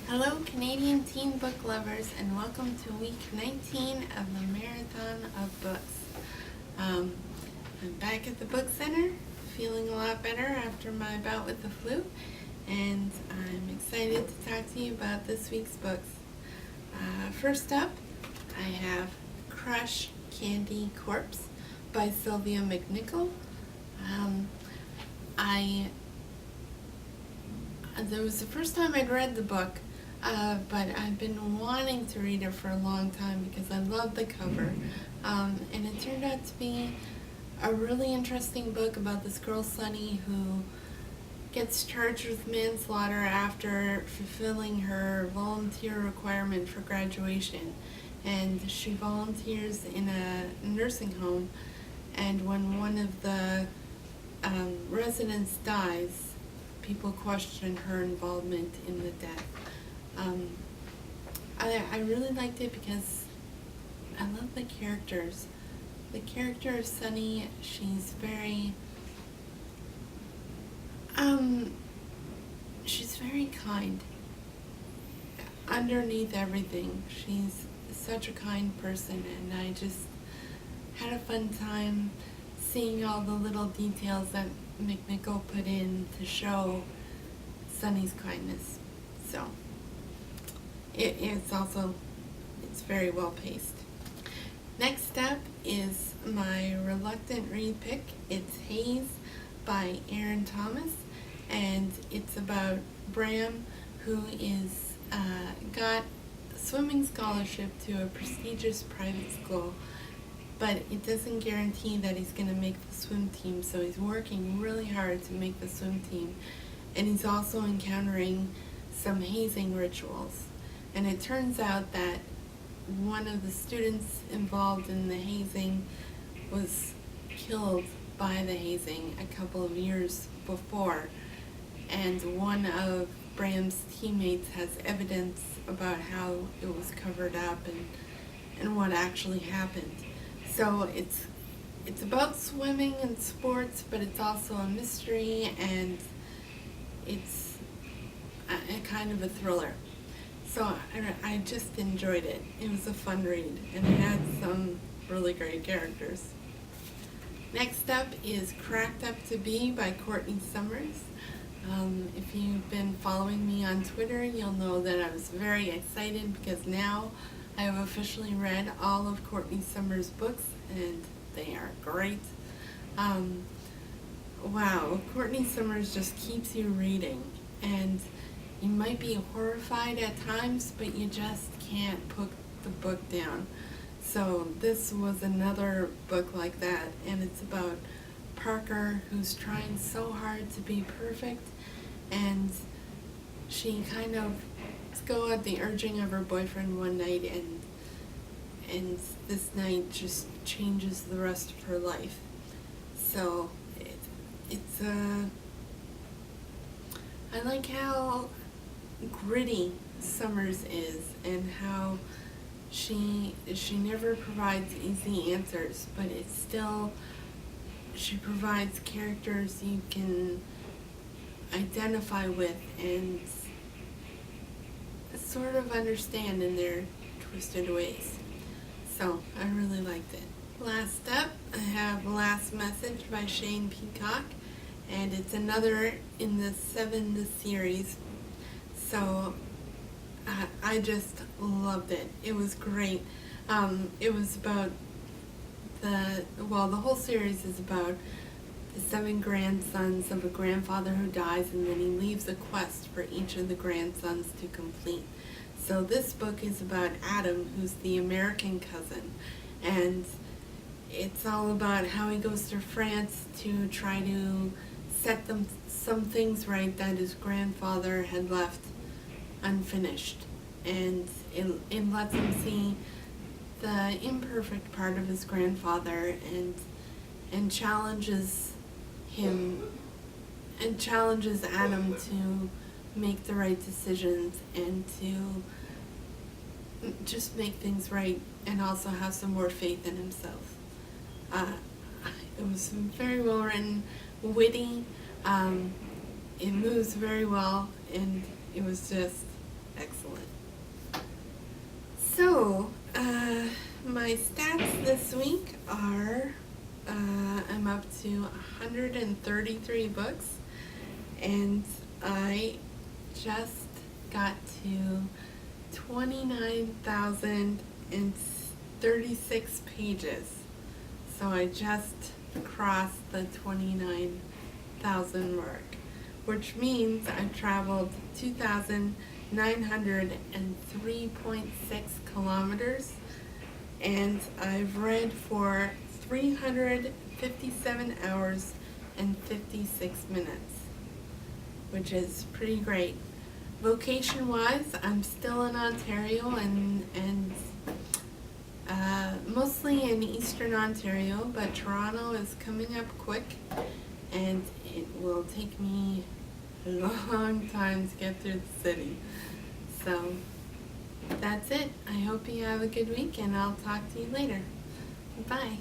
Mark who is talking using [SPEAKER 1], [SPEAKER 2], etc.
[SPEAKER 1] Hello, Canadian teen book lovers, and welcome to week 19 of the Marathon of Books. I'm back at the book center, feeling a lot better after my bout with the flu, and I'm excited to talk to you about this week's books. First up, I have Crush Candy Corpse by Sylvia McNichol. That was the first time I'd read the book, but I've been wanting to read it for a long time because I love the cover. And it turned out to be a really interesting book about this girl, Sunny, who gets charged with manslaughter after fulfilling her volunteer requirement for graduation. And she volunteers in a nursing home, and when one of the residents dies, people question her involvement in the death. I really liked it because I love the characters. The character of Sunny, she's very kind. Underneath everything, she's such a kind person, and I just had a fun time seeing all the little details that McNichol put in to show Sunny's kindness. So it's very well paced. Next up is my reluctant read pick. It's Haze by Aaron Thomas, and it's about Bram, who is got a swimming scholarship to a prestigious private school, but it doesn't guarantee that he's going to make the swim team, so he's working really hard to make the swim team. And he's also encountering some hazing rituals. And it turns out that one of the students involved in the hazing was killed by the hazing a couple of years before. And one of Bram's teammates has evidence about how it was covered up and what actually happened. So it's about swimming and sports, but it's also a mystery, and it's a kind of a thriller. So I just enjoyed it. It was a fun read, and it had some really great characters. Next up is Cracked Up to Be by Courtney Summers. If you've been following me on Twitter, you'll know that I was very excited because now I have officially read all of Courtney Summers' books, and they are great. Wow, Courtney Summers just keeps you reading, and you might be horrified at times, but you just can't put the book down. So this was another book like that, and it's about Parker, who's trying so hard to be perfect, and she kind of go at the urging of her boyfriend one night, and this night just changes the rest of her life. So I like how gritty Summers is, and how she never provides easy answers, but it's still, she provides characters you can identify with and sort of understand in their twisted ways. So I really liked it. Last up, I have Last Message by Shane Peacock, and it's another in the 7 series. So I just loved it. It was great. It was about the whole series is about the 7 grandsons of a grandfather who dies, and then he leaves a quest for each of the grandsons to complete. So this book is about Adam, who's the American cousin, and it's all about how he goes to France to try to set some things right that his grandfather had left unfinished, and it lets him see the imperfect part of his grandfather, and challenges him and challenges Adam to make the right decisions and to just make things right, and also have some more faith in himself. It was very well written, witty. It moves very well, and it was just excellent. So, my stats this week are I'm up to 133 books, and I just got to 29,036 pages. So I just crossed the 29,000 mark, which means I've traveled 2,903.6 kilometers, and I've read for 357 hours and 56 minutes, which is pretty great. Vocation-wise, I'm still in Ontario and mostly in Eastern Ontario, but Toronto is coming up quick, and it will take me a long time to get through the city. So that's it. I hope you have a good week, and I'll talk to you later. Bye.